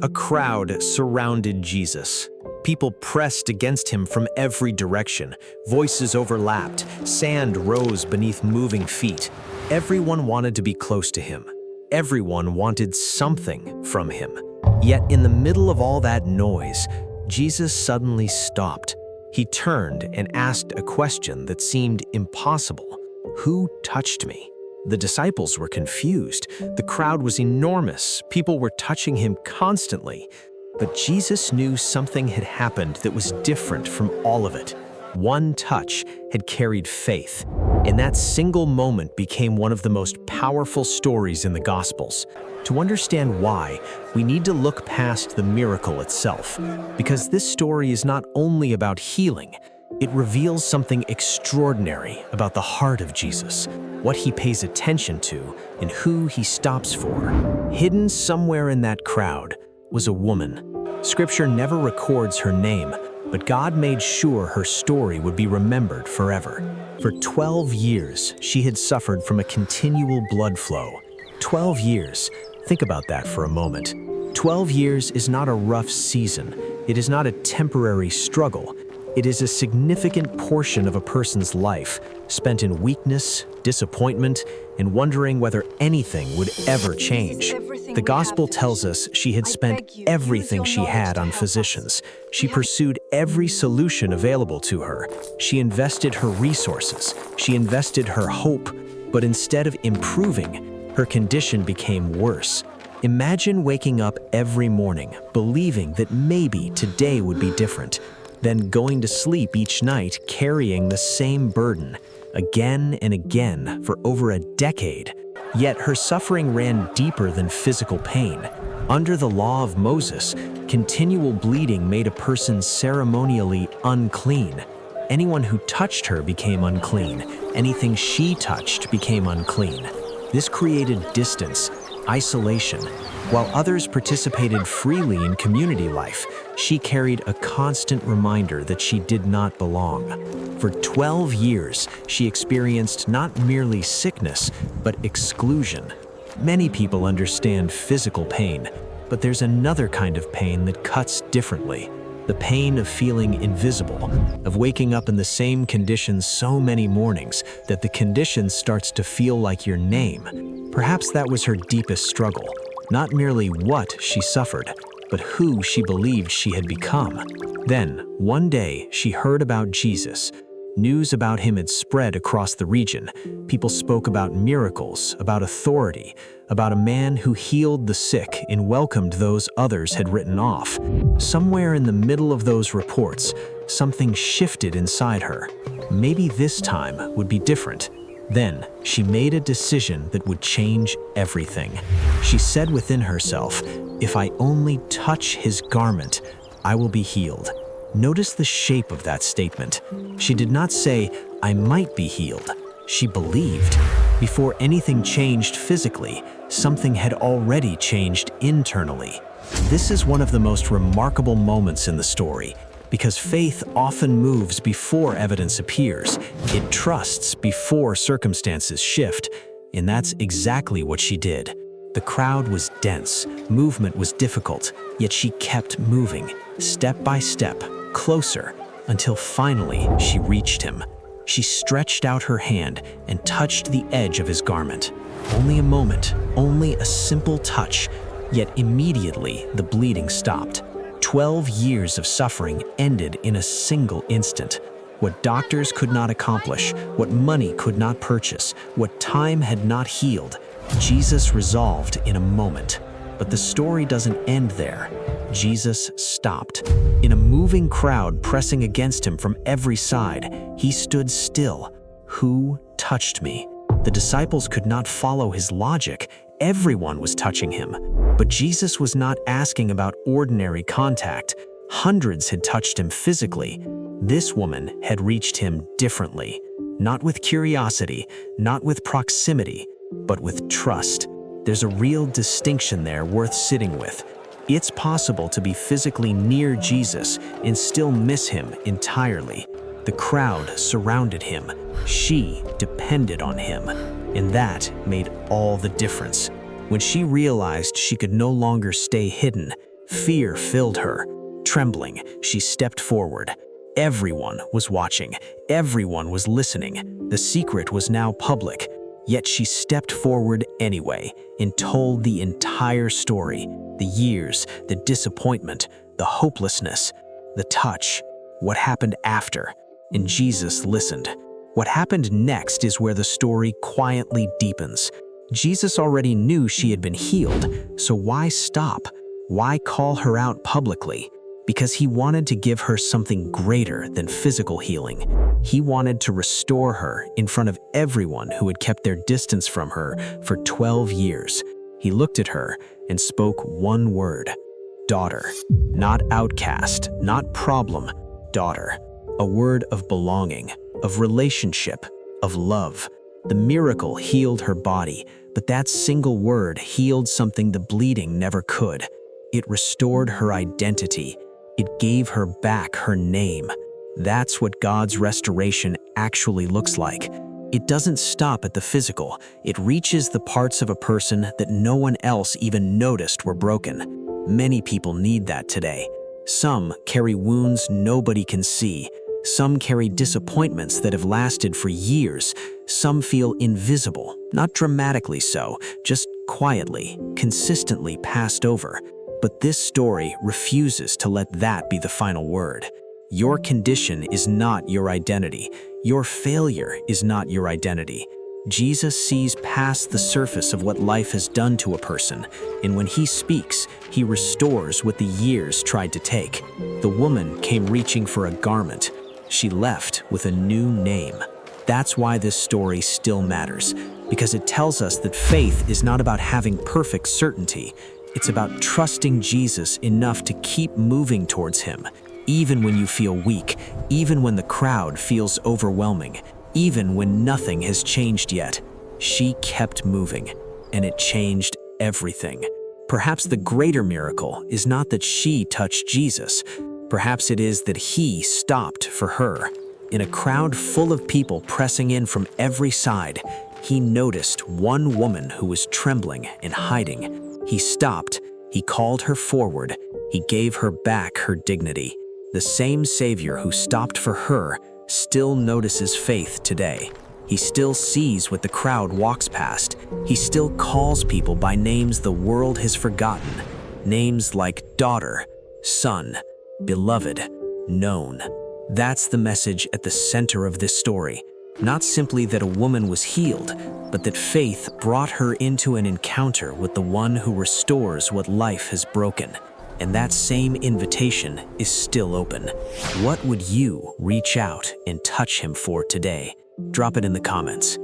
A crowd surrounded Jesus. People pressed against him from every direction. Voices overlapped. Sand rose beneath moving feet. Everyone wanted to be close to him. Everyone wanted something from him. Yet in the middle of all that noise, Jesus suddenly stopped. He turned and asked a question that seemed impossible. Who touched me? The disciples were confused. The crowd was enormous. People were touching him constantly. But Jesus knew something had happened that was different from all of it. One touch had carried faith, and that single moment became one of the most powerful stories in the Gospels. To understand why, we need to look past the miracle itself, because this story is not only about healing, it reveals something extraordinary about the heart of Jesus, what he pays attention to, and who he stops for. Hidden somewhere in that crowd was a woman. Scripture never records her name, but God made sure her story would be remembered forever. For 12 years, she had suffered from a continual blood flow. 12 years. Think about that for a moment. 12 years is not a rough season. It is not a temporary struggle. It is a significant portion of a person's life, spent in weakness, disappointment, and wondering whether anything would ever change. The Gospel tells us she had spent everything she had on physicians. She pursued every solution available to her. She invested her resources. She invested her hope. But instead of improving, her condition became worse. Imagine waking up every morning, believing that maybe today would be different, then going to sleep each night carrying the same burden, again and again for over a decade. Yet her suffering ran deeper than physical pain. Under the law of Moses, continual bleeding made a person ceremonially unclean. Anyone who touched her became unclean. Anything she touched became unclean. This created distance, isolation. While others participated freely in community life, she carried a constant reminder that she did not belong. For 12 years, she experienced not merely sickness, but exclusion. Many people understand physical pain, but there's another kind of pain that cuts differently. The pain of feeling invisible, of waking up in the same conditions so many mornings that the condition starts to feel like your name. Perhaps that was her deepest struggle. Not merely what she suffered, but who she believed she had become. Then, one day, she heard about Jesus. News about him had spread across the region. People spoke about miracles, about authority, about a man who healed the sick and welcomed those others had written off. Somewhere in the middle of those reports, something shifted inside her. Maybe this time would be different. Then, she made a decision that would change everything. She said within herself, "If I only touch his garment, I will be healed." Notice the shape of that statement. She did not say, "I might be healed." She believed. Before anything changed physically, something had already changed internally. This is one of the most remarkable moments in the story, because faith often moves before evidence appears. It trusts before circumstances shift, and that's exactly what she did. The crowd was dense, movement was difficult, yet she kept moving, step by step, closer, until finally she reached him. She stretched out her hand and touched the edge of his garment. Only a moment, only a simple touch, yet immediately the bleeding stopped. 12 years of suffering ended in a single instant. What doctors could not accomplish, what money could not purchase, what time had not healed, Jesus resolved in a moment. But the story doesn't end there. Jesus stopped. In a moving crowd pressing against him from every side, he stood still. Who touched me? The disciples could not follow his logic. Everyone was touching him. But Jesus was not asking about ordinary contact. Hundreds had touched him physically. This woman had reached him differently. Not with curiosity, not with proximity, but with trust. There's a real distinction there worth sitting with. It's possible to be physically near Jesus and still miss him entirely. The crowd surrounded him. She depended on him. And that made all the difference. When she realized she could no longer stay hidden, Fear filled her. Trembling, she stepped forward. Everyone was watching. Everyone was listening. The secret was now public. Yet she stepped forward anyway and told the entire story. The years, the disappointment, the hopelessness, the touch, what happened after. And Jesus listened. What happened next is where the story quietly deepens. Jesus already knew she had been healed, so why stop? Why call her out publicly? Because he wanted to give her something greater than physical healing. He wanted to restore her in front of everyone who had kept their distance from her for 12 years. He looked at her and spoke one word: daughter. Not outcast, not problem, daughter. A word of belonging, of relationship, of love. The miracle healed her body, but that single word healed something the bleeding never could. It restored her identity. It gave her back her name. That's what God's restoration actually looks like. It doesn't stop at the physical. It reaches the parts of a person that no one else even noticed were broken. Many people need that today. Some carry wounds nobody can see. Some carry disappointments that have lasted for years. Some feel invisible, not dramatically so, just quietly, consistently passed over. But this story refuses to let that be the final word. Your condition is not your identity. Your failure is not your identity. Jesus sees past the surface of what life has done to a person, and when he speaks, he restores what the years tried to take. The woman came reaching for a garment. She left with a new name. That's why this story still matters, because it tells us that faith is not about having perfect certainty. It's about trusting Jesus enough to keep moving towards him, even when you feel weak, even when the crowd feels overwhelming, even when nothing has changed yet. She kept moving, and it changed everything. Perhaps the greater miracle is not that she touched Jesus. Perhaps it is that he stopped for her. In a crowd full of people pressing in from every side, he noticed one woman who was trembling and hiding. He stopped, he called her forward, he gave her back her dignity. The same Savior who stopped for her still notices faith today. He still sees what the crowd walks past. He still calls people by names the world has forgotten. Names like daughter, son, beloved, known. That's the message at the center of this story. Not simply that a woman was healed, but that faith brought her into an encounter with the one who restores what life has broken. And that same invitation is still open. What would you reach out and touch him for today? Drop it in the comments.